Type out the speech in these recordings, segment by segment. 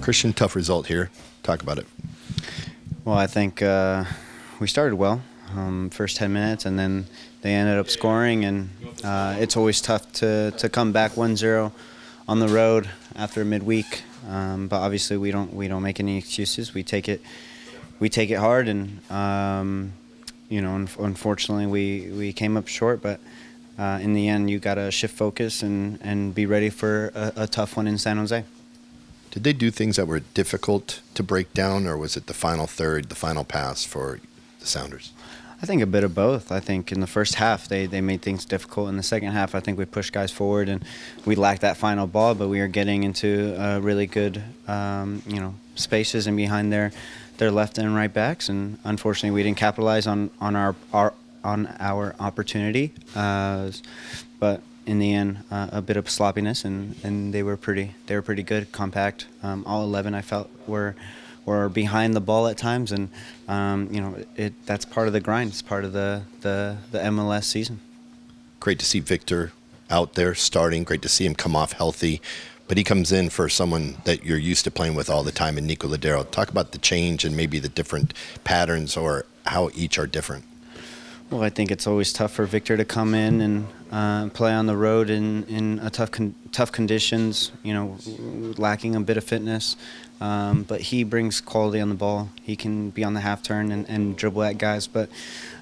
Christian, tough result here. Talk about it. Well, I think we started well, first 10 minutes, and then they ended up scoring, and it's always tough to come back 1-0 on the road after midweek. But obviously we don't make any excuses. We take it hard, and unfortunately we came up short. But in the end, you got to shift focus and be ready for a tough one in San Jose. Did they do things that were difficult to break down, or was it the final third, the final pass for the Sounders? I think a bit of both. I think in the first half they made things difficult. In the second half, I think we pushed guys forward and we lacked that final ball, but we were getting into really good spaces and behind their left and right backs, and unfortunately we didn't capitalize on our opportunity. But in the end, a bit of sloppiness, and they were pretty good, compact. All 11 I felt were behind the ball at times, and that's part of the grind. It's part of the MLS season. Great to see Victor out there starting. Great to see him come off healthy. But he comes in for someone that you're used to playing with all the time in Niko. Talk about the change and maybe the different patterns or how each are different. Well, I think it's always tough for Victor to come in and play on the road in a tough conditions, lacking a bit of fitness. But he brings quality on the ball. He can be on the half turn and dribble at guys. But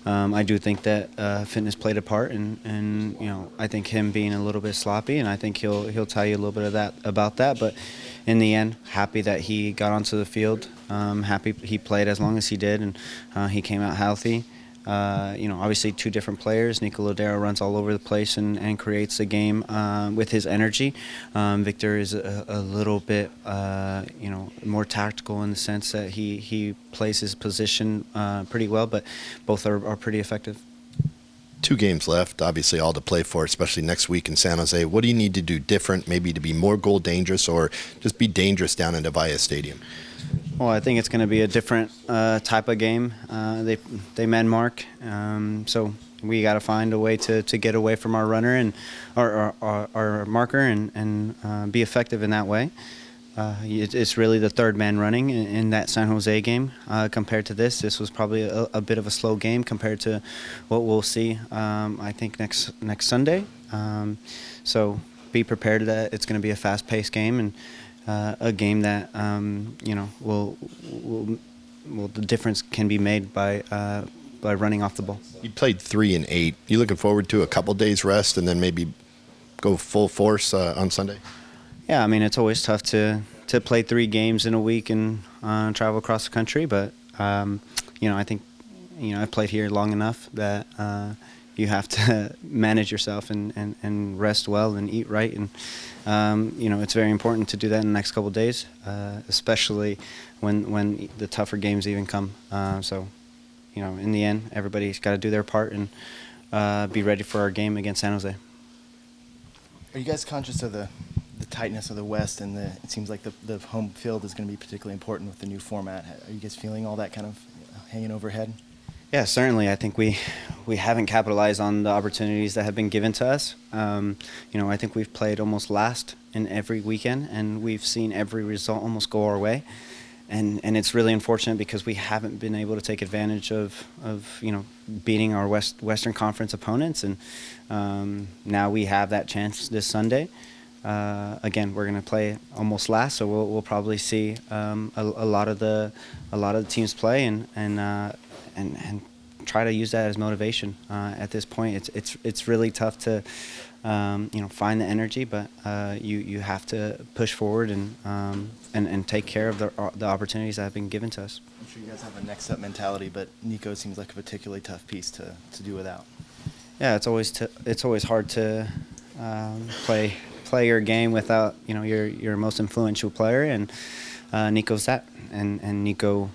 I do think that fitness played a part, and I think him being a little bit sloppy, and I think he'll tell you a little bit about that. But in the end, happy that he got onto the field. Happy he played as long as he did, and he came out healthy. Obviously two different players. Niko runs all over the place and creates a game with his energy. Victor is a little bit, more tactical in the sense that he plays his position pretty well, but both are pretty effective. 2 games left, obviously all to play for, especially next week in San Jose. What do you need to do different, maybe to be more goal dangerous or just be dangerous down in Avaya Stadium? Well, I think it's going to be a different type of game. They man mark, so we got to find a way to get away from our runner and our marker and be effective in that way. It's really the third man running in that San Jose game compared to this. This was probably a bit of a slow game compared to what we'll see. I think next Sunday. So be prepared that it's going to be a fast-paced game and. A game that the difference can be made by running off the ball. You played 3 and 8. You looking forward to a couple days rest and then maybe go full force on Sunday? Yeah, I mean it's always tough to play 3 games in a week and travel across the country, but I think I've played here long enough that you have to manage yourself and rest well and eat right, and it's very important to do that in the next couple of days, especially when the tougher games even come. So in the end, everybody's got to do their part and be ready for our game against San Jose. Are you guys conscious of the tightness of the West, and it seems like the home field is going to be particularly important with the new format? Are you guys feeling all that kind of hanging overhead? Yeah, certainly. I think we haven't capitalized on the opportunities that have been given to us. I think we've played almost last in every weekend, and we've seen every result almost go our way. And it's really unfortunate because we haven't been able to take advantage of beating our Western Conference opponents. And now we have that chance this Sunday. Again, we're going to play almost last, so we'll probably see a lot of the teams play and try to use that as motivation. At this point, it's really tough to find the energy, but you have to push forward and take care of the opportunities that have been given to us. I'm sure you guys have a next up mentality, but Niko seems like a particularly tough piece to do without. Yeah, it's always hard to play your game without your most influential player, and Niko's that, and Niko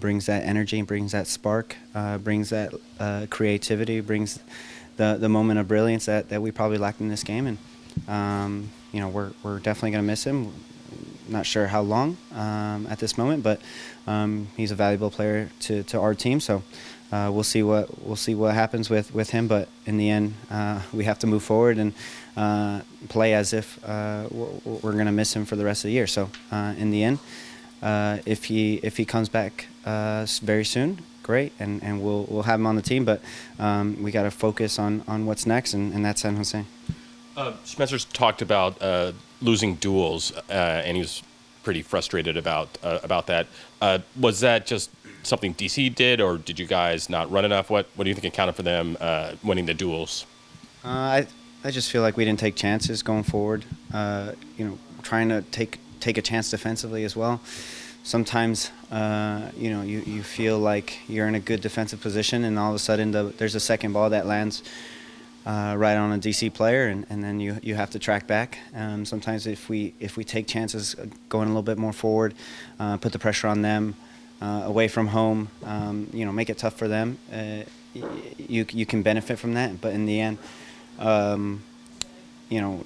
brings that energy, brings that spark, brings that creativity, brings the moment of brilliance that we probably lacked in this game, and we're definitely going to miss him. Not sure how long at this moment, but he's a valuable player to our team. So we'll see what happens with him. But in the end, we have to move forward and play as if we're going to miss him for the rest of the year. So in the end, if he comes back very soon, great, and we'll have him on the team. But we got to focus on what's next, and that's San Jose. Spencer's talked about losing duels, and he was pretty frustrated about that. Was that just something DC did, or did you guys not run enough? What do you think accounted for them winning the duels? I just feel like we didn't take chances going forward. Trying to take a chance defensively as well. Sometimes you feel like you're in a good defensive position, and all of a sudden there's a second ball that lands right on a DC player, and then you have to track back. Sometimes if we take chances going a little bit more forward, put the pressure on them away from home, make it tough for them, you can benefit from that. But in the end,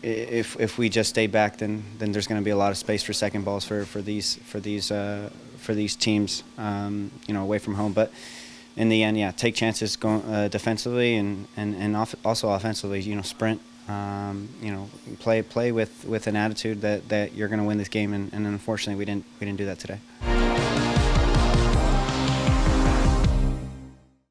if we just stay back, then there's going to be a lot of space for second balls for these teams, away from home. But in the end, take chances defensively and also offensively. Sprint. Play with an attitude that you're going to win this game, and unfortunately we didn't do that today.